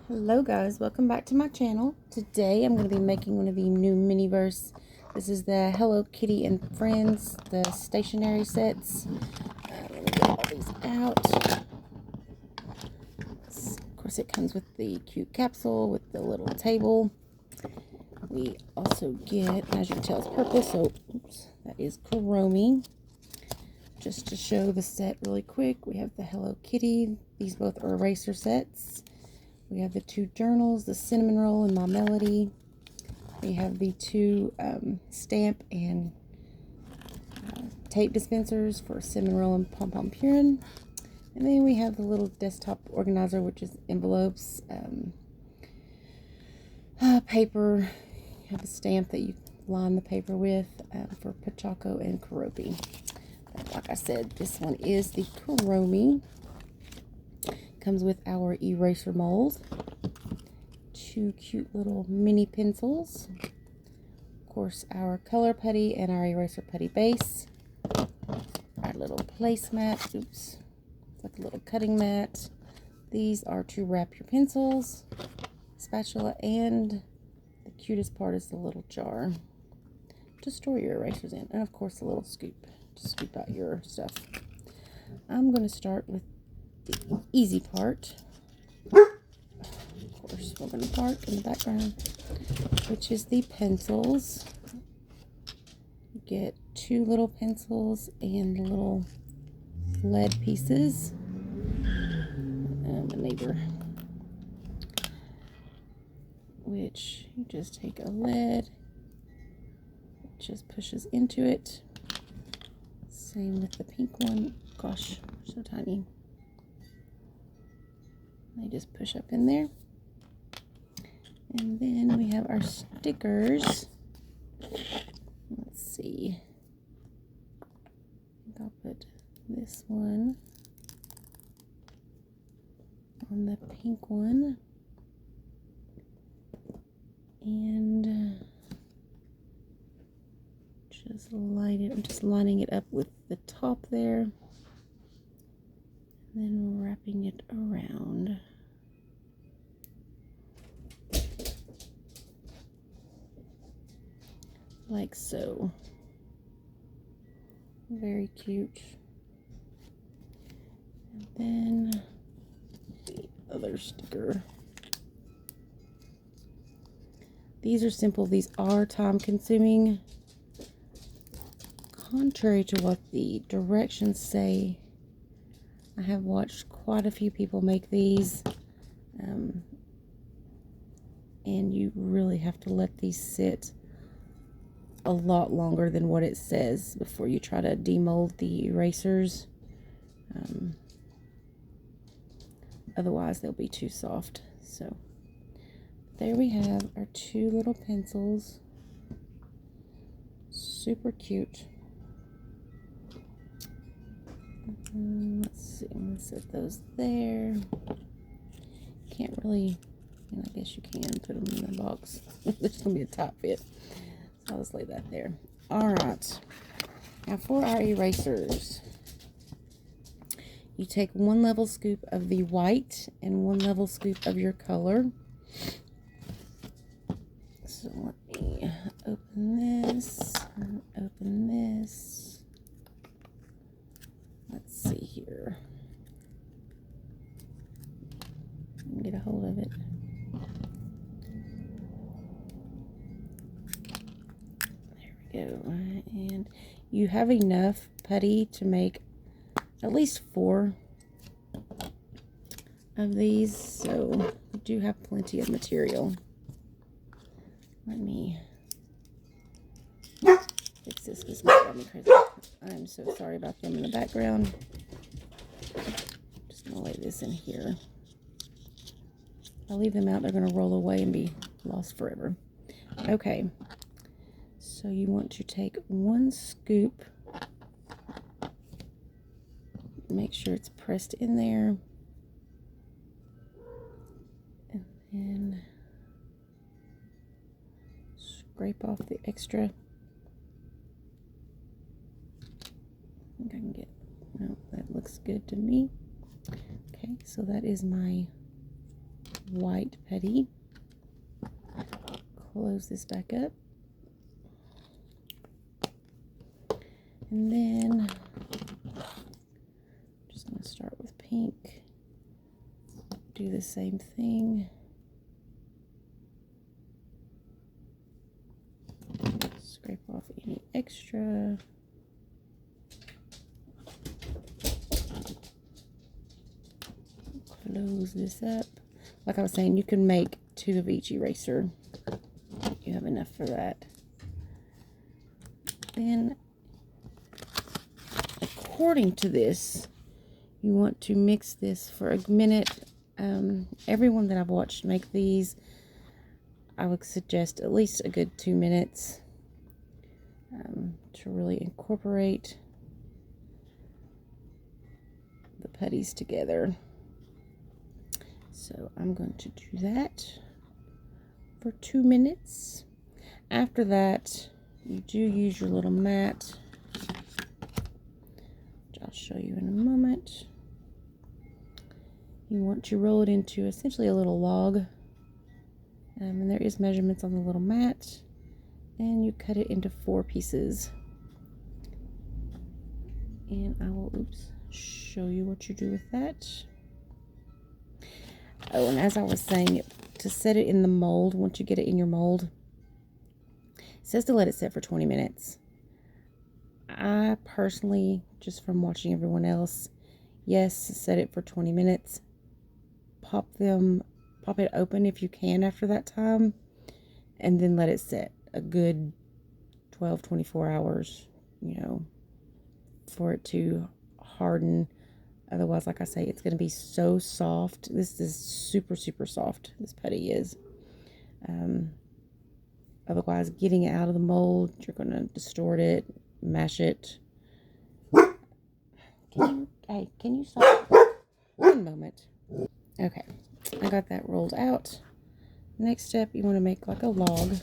Hello guys, welcome back to my channel. Today I'm going to be making one of the new Miniverse. This is the Hello Kitty and Friends, the stationery sets. Let me get all these out. Of course it comes with the cute capsule with the little table. We also get, as you can tell, it's purple, so oops, that is Kuromi. Just to show the set really quick, we have the Hello Kitty. These both are eraser sets. We have the two journals, the cinnamon roll and my melody. We have the two stamp and tape dispensers for cinnamon roll and pom pom purin. And then we have the little desktop organizer, which is envelopes, paper. You have a stamp that you line the paper with for Pachaco and Kuromi. Like I said, this one is the Kuromi. Comes with our eraser mold, two cute little mini pencils, of course our color putty and our eraser putty base, our little placemat, oops, it's like a little cutting mat. These are to wrap your pencils, spatula, and the cutest part is the little jar to store your erasers in, and of course a little scoop to scoop out your stuff. I'm going to start with the easy part. Of course, we're going to park in the background, which is the pencils. You get two little pencils and little lead pieces. The neighbor, which you just take a lead, it just pushes into it. Same with the pink one. Gosh, so tiny. They just push up in there. And then we have our stickers. Let's see. I think I'll put this one on the pink one. And just line it. I'm just lining it up with the top there. And then wrapping it around. Like so. Very cute. And then the other sticker. These are simple. These are time consuming. Contrary to what the directions say, I have watched quite a few people make these, and you really have to let these sit a lot longer than what it says before you try to demold the erasers. Otherwise they'll be too soft. So there we have our two little pencils. Super cute. Let's see, I'm going to set those there. Can't really, I guess you can put them in the box. There's going to be a top fit. So I'll just lay that there. Alright, now for our erasers. You take 1 level scoop of the white and 1 level scoop of your color. So let me open this and open this. Let's see here. Get a hold of it. There we go. And you have enough putty to make at least 4 of these, so you do have plenty of material. Let me fix this because it's driving me crazy. I'm so sorry about them in the background. Just gonna lay this in here. If I leave them out, they're gonna roll away and be lost forever. Okay, so you want to take 1 scoop. Make sure it's pressed in there. And then scrape off the extra. I think I can get, no, that looks good to me. Okay, so that is my white putty. Close this back up. And then I'm just going to start with pink. Do the same thing. Scrape off any extra. Close this up. Like I was saying, you can make 2 of each eraser. You have enough for that. Then, according to this, you want to mix this for a minute. Everyone that I've watched make these, I would suggest at least a good 2 minutes to really incorporate the putties together. So I'm going to do that for 2 minutes. After that, you do use your little mat, which I'll show you in a moment. You want to roll it into essentially a little log. And there is measurements on the little mat. And you cut it into 4 pieces. And I will, show you what you do with that. Oh, and as I was saying, to set it in the mold, once you get it in your mold, it says to let it set for 20 minutes. I personally, just from watching everyone else, yes, set it for 20 minutes. Pop it open if you can after that time, and then let it set a good 12, 24 hours, you know, for it to harden. Otherwise, like I say, it's going to be so soft. This is super, super soft. This putty is. Otherwise, getting it out of the mold, you're going to distort it, mash it. Can you stop? One moment. Okay, I got that rolled out. Next step, you want to make like a log.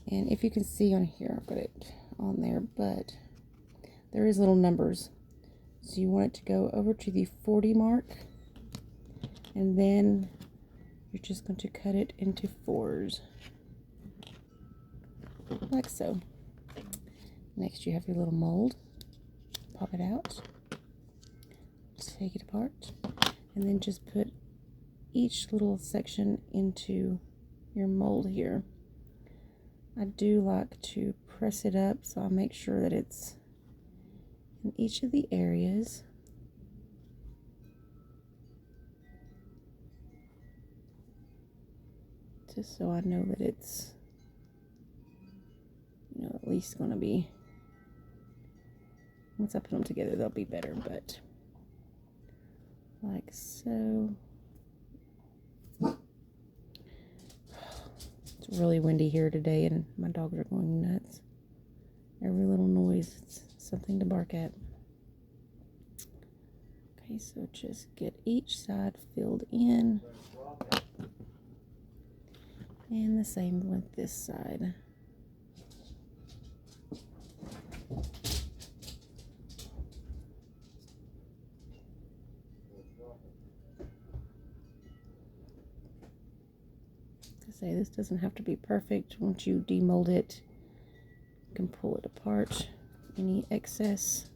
And if you can see on here, I've got it on there, but there is little numbers. So you want it to go over to the 40 mark, and then you're just going to cut it into 4s, like so. Next, you have your little mold. Pop it out, take it apart, and then just put each little section into your mold here. I do like to press it up, so I'll make sure that it's in each of the areas. Just so I know that it's, you know, at least going to be, once I put them together, they'll be better, but like so. It's really windy here today, and my dogs are going nuts. Every little noise, it's something to bark at. Okay, so just get each side filled in. And the same with this side. Say this doesn't have to be perfect. Once you demold it, you can pull it apart. Any excess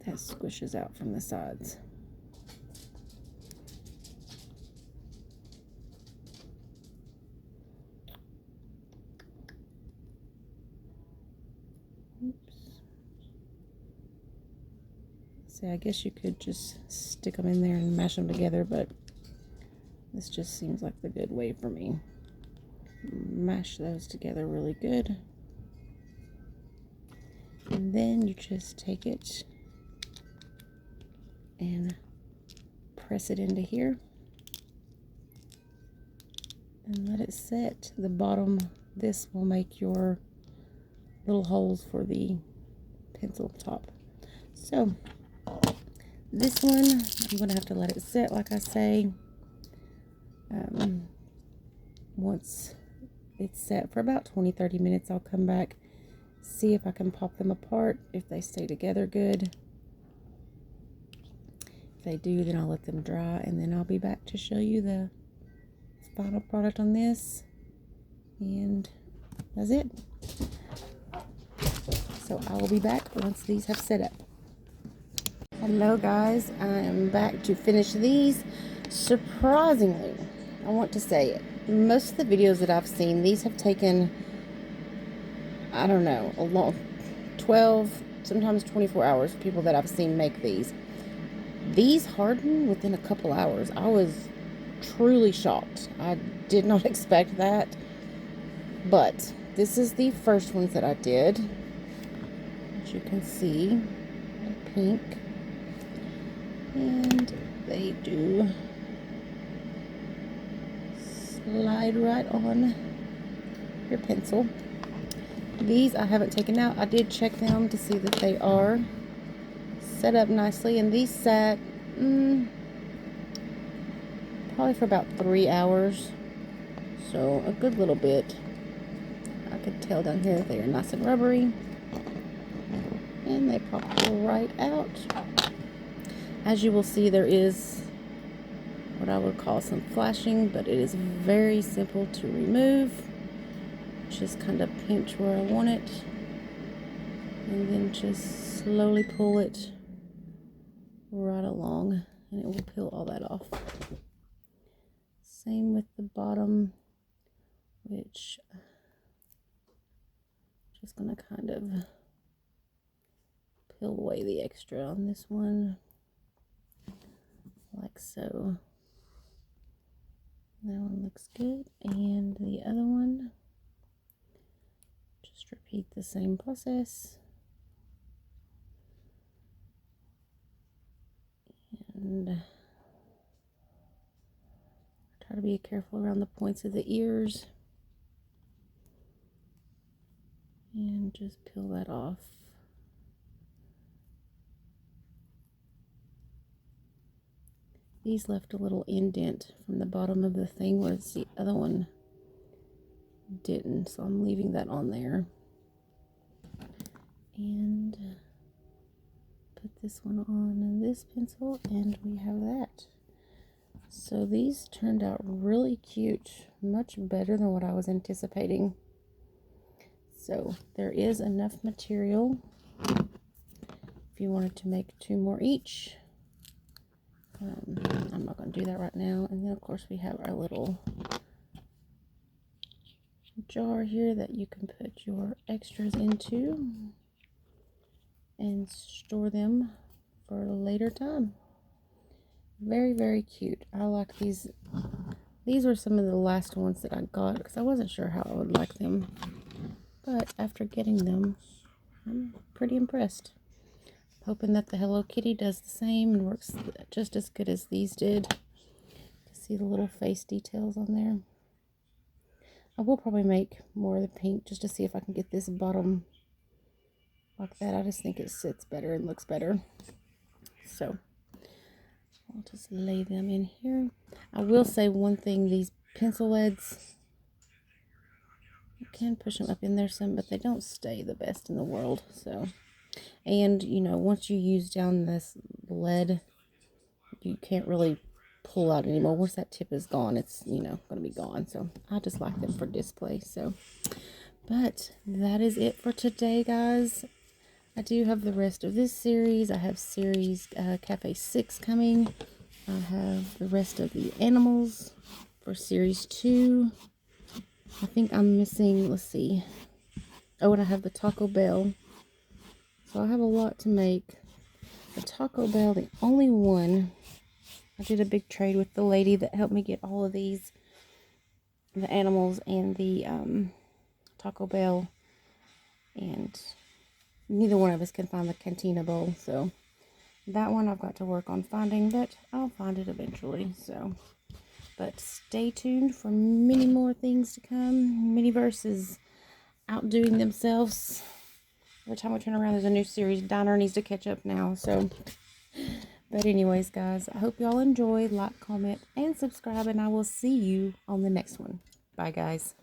that squishes out from the sides. Oops. See, I guess you could just stick them in there and mash them together, but this just seems like the good way for me. Mash those together really good. And then you just take it and press it into here. And let it set. The bottom, this will make your little holes for the pencil top. So, this one, I'm going to have to let it set, like I say. Once it's set for about 20-30 minutes, I'll come back, see if I can pop them apart, if they stay together good. If they do, then I'll let them dry, and then I'll be back to show you the final product on this. And that's it. So I will be back once these have set up. Hello guys, I am back to finish these. Surprisingly, I want to say, most of the videos that I've seen, these have taken, I don't know, a long 12, sometimes 24 hours for people that I've seen make these. These harden within a couple hours. I was truly shocked. I did not expect that. But this is the first ones that I did. As you can see, pink. And they do slide right on your pencil. These I haven't taken out. I did check them to see that they are set up nicely, and these sat probably for about 3 hours, so a good little bit. I could tell down here that they are nice and rubbery, and they pop right out. As you will see, there is what I would call some flashing, but it is very simple to remove. Just kind of pinch where I want it, and then just slowly pull it right along, and it will peel all that off. Same with the bottom, which just gonna kind of peel away the extra on this one, like so. That one looks good, and the other one, just repeat the same process. And try to be careful around the points of the ears, and just peel that off. These left a little indent from the bottom of the thing, whereas the other one didn't, so I'm leaving that on there. And put this one on this pencil, and we have that. So these turned out really cute, much better than what I was anticipating. So there is enough material if you wanted to make 2 more each. I'm not going to do that right now. And then of course we have our little jar here that you can put your extras into and store them for a later time. Very, very cute. I like these. These were some of the last ones that I got because I wasn't sure how I would like them. But after getting them, I'm pretty impressed. Hoping that the Hello Kitty does the same and works just as good as these did. You see the little face details on there. I will probably make more of the pink just to see if I can get this bottom like that. I just think it sits better and looks better. So I'll just lay them in here. I will say one thing, these pencil leads, you can push them up in there some, but they don't stay the best in the world. So, and you know, once you use down this lead, you can't really pull out anymore. Once that tip is gone, it's, you know, going to be gone. So I just like them for display. So, but that is it for today, guys. I do have the rest of this series. I have series Cafe 6 coming. I have the rest of the animals for series 2. I think I'm missing, let's see. Oh, and I have the Taco Bell. So I have a lot to make. The Taco Bell, the only one, I did a big trade with the lady that helped me get all of these, the animals and the Taco Bell, and neither one of us can find the Cantina bowl, so that one I've got to work on finding, but I'll find it eventually. So, but stay tuned for many more things to come. Miniverse is outdoing themselves. Every time we turn around, there's a new series. Diner needs to catch up now. So, but anyways, guys, I hope y'all enjoyed. Like, comment, and subscribe, and I will see you on the next one. Bye, guys.